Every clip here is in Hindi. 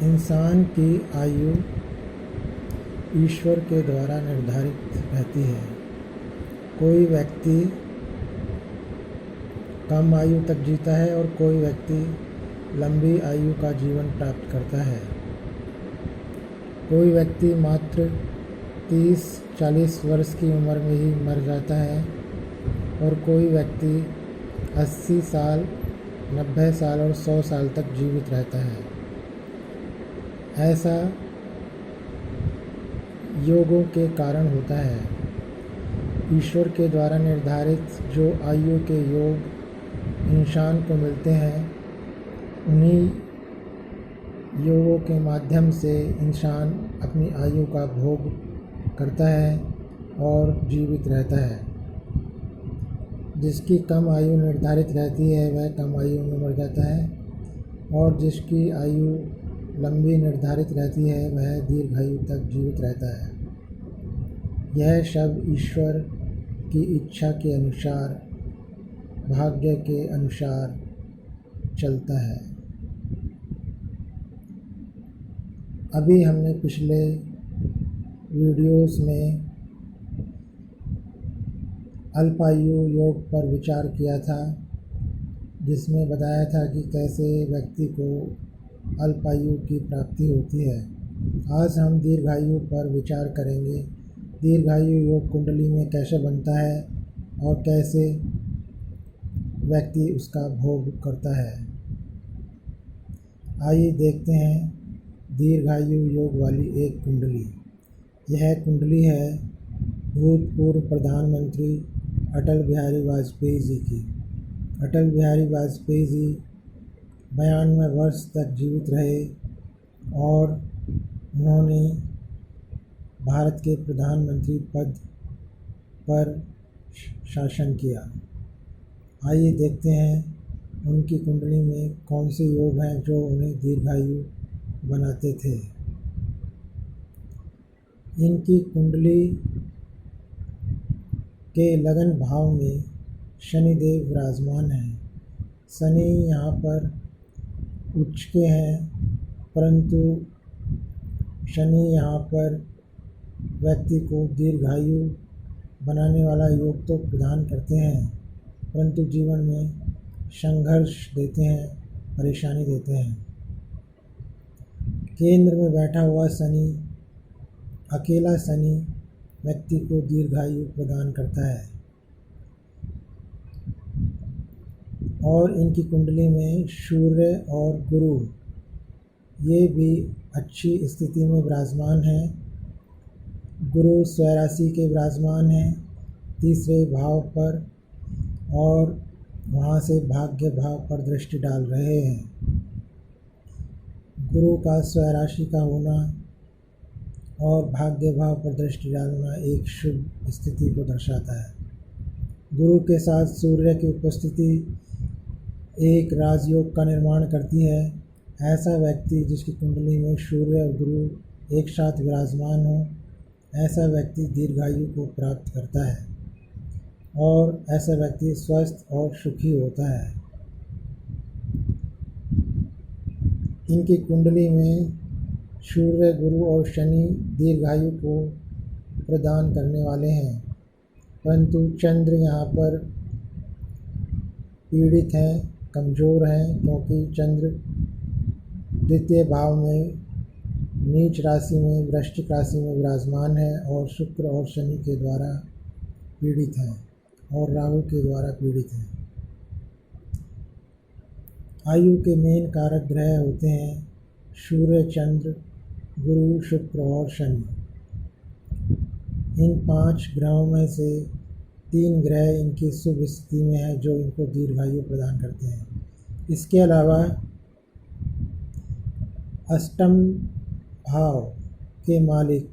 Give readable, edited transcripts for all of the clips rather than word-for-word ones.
इंसान की आयु ईश्वर के द्वारा निर्धारित रहती है। कोई व्यक्ति कम आयु तक जीता है और कोई व्यक्ति लंबी आयु का जीवन प्राप्त करता है। कोई व्यक्ति मात्र 30-40 वर्ष की उम्र में ही मर जाता है और कोई व्यक्ति 80 साल, 90 साल और 100 साल तक जीवित रहता है। ऐसा योगों के कारण होता है। ईश्वर के द्वारा निर्धारित जो आयु के योग इंसान को मिलते हैं, उन्हीं योगों के माध्यम से इंसान अपनी आयु का भोग करता है और जीवित रहता है। जिसकी कम आयु निर्धारित रहती है वह कम आयु में मर जाता है और जिसकी आयु लंबी निर्धारित रहती है वह दीर्घायु तक जीवित रहता है। यह सब ईश्वर की इच्छा के अनुसार, भाग्य के अनुसार चलता है। अभी हमने पिछले वीडियोस में अल्पायु योग पर विचार किया था, जिसमें बताया था कि कैसे व्यक्ति को अल्पायु की प्राप्ति होती है। आज हम दीर्घायु पर विचार करेंगे। दीर्घायु योग कुंडली में कैसे बनता है और कैसे व्यक्ति उसका भोग करता है। आइए देखते हैं दीर्घायु योग वाली एक कुंडली। यह कुंडली है भूतपूर्व प्रधानमंत्री अटल बिहारी वाजपेयी जी की। अटल बिहारी वाजपेयी जी 92 वर्ष तक जीवित रहे और उन्होंने भारत के प्रधानमंत्री पद पर शासन किया। आइए देखते हैं उनकी कुंडली में कौन से योग हैं जो उन्हें दीर्घायु बनाते थे। इनकी कुंडली के लगन भाव में शनिदेव विराजमान हैं। शनि यहाँ पर उच्च के हैं, परंतु शनि यहाँ पर व्यक्ति को दीर्घायु बनाने वाला योग तो प्रदान करते हैं, परंतु जीवन में संघर्ष देते हैं, परेशानी देते हैं। केंद्र में बैठा हुआ शनि, अकेला शनि व्यक्ति को दीर्घायु प्रदान करता है। और इनकी कुंडली में सूर्य और गुरु ये भी अच्छी स्थिति में विराजमान हैं। गुरु स्वराशि के विराजमान हैं 3रे भाव पर और वहाँ से भाग्य भाव पर दृष्टि डाल रहे हैं। गुरु का स्वराशि का होना और भाग्य भाव पर दृष्टि डालना एक शुभ स्थिति को दर्शाता है। गुरु के साथ सूर्य की उपस्थिति एक राजयोग का निर्माण करती है। ऐसा व्यक्ति जिसकी कुंडली में सूर्य और गुरु एक साथ विराजमान हो, ऐसा व्यक्ति दीर्घायु को प्राप्त करता है और ऐसा व्यक्ति स्वस्थ और सुखी होता है। इनकी कुंडली में सूर्य, गुरु और शनि दीर्घायु को प्रदान करने वाले हैं, परंतु चंद्र यहाँ पर पीड़ित हैं, कमज़ोर हैं, क्योंकि चंद्र 2य भाव में नीच राशि में, वृश्चिक राशि में विराजमान है और शुक्र और शनि के द्वारा पीड़ित हैं और राहु के द्वारा पीड़ित हैं। आयु के मेन कारक ग्रह होते हैं सूर्य, चंद्र, गुरु, शुक्र और शनि। इन 5 ग्रहों में से 3 ग्रह इनकी शुभ स्थिति में है जो इनको दीर्घायु प्रदान करते हैं। इसके अलावा अष्टम भाव के मालिक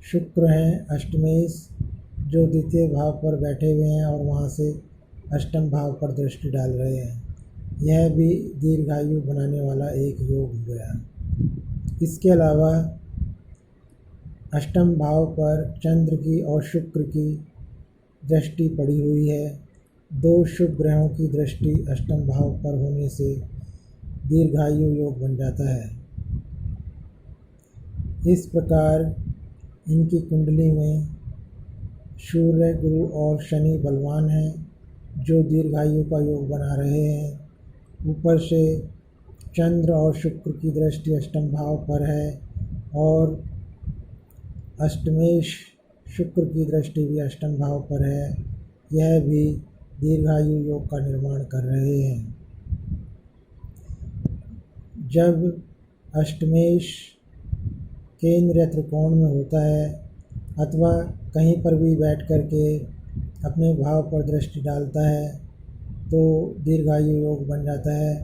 शुक्र हैं, अष्टमेश, जो 2य भाव पर बैठे हुए हैं और वहाँ से अष्टम भाव पर दृष्टि डाल रहे हैं। यह भी दीर्घायु बनाने वाला एक योग हो गया। इसके अलावा अष्टम भाव पर चंद्र की और शुक्र की दृष्टि पड़ी हुई है। 2 शुभ ग्रहों की दृष्टि अष्टम भाव पर होने से दीर्घायु योग बन जाता है। इस प्रकार इनकी कुंडली में सूर्य, गुरु और शनि बलवान हैं, जो दीर्घायु का योग बना रहे हैं। ऊपर से चंद्र और शुक्र की दृष्टि अष्टम भाव पर है और अष्टमेश शुक्र की दृष्टि भी अष्टम भाव पर है। यह भी दीर्घायु योग का निर्माण कर रहे हैं। जब अष्टमेश केंद्र या त्रिकोण में होता है अथवा कहीं पर भी बैठ कर के अपने भाव पर दृष्टि डालता है तो दीर्घायु योग बन जाता है।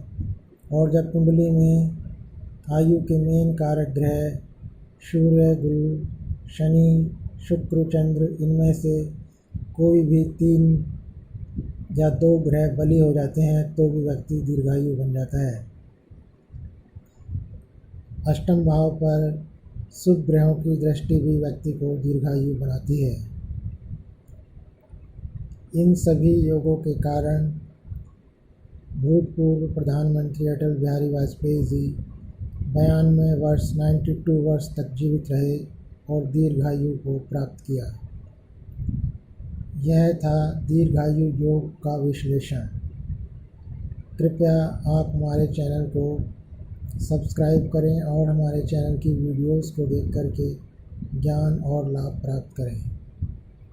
और जब कुंडली में आयु के मेन कारक ग्रह सूर्य, गुरु, शनि, शुक्र, चंद्र, इनमें से कोई भी 3 या 2 ग्रह बली हो जाते हैं तो भी व्यक्ति दीर्घायु बन जाता है। अष्टम भाव पर शुभ ग्रहों की दृष्टि भी व्यक्ति को दीर्घायु बनाती है। इन सभी योगों के कारण भूतपूर्व प्रधानमंत्री अटल बिहारी वाजपेयी जी 92 वर्ष 92 वर्ष तक जीवित रहे और दीर्घायु को प्राप्त किया। यह था दीर्घायु योग का विश्लेषण। कृपया आप हमारे चैनल को सब्सक्राइब करें और हमारे चैनल की वीडियोस को देख कर के ज्ञान और लाभ प्राप्त करें।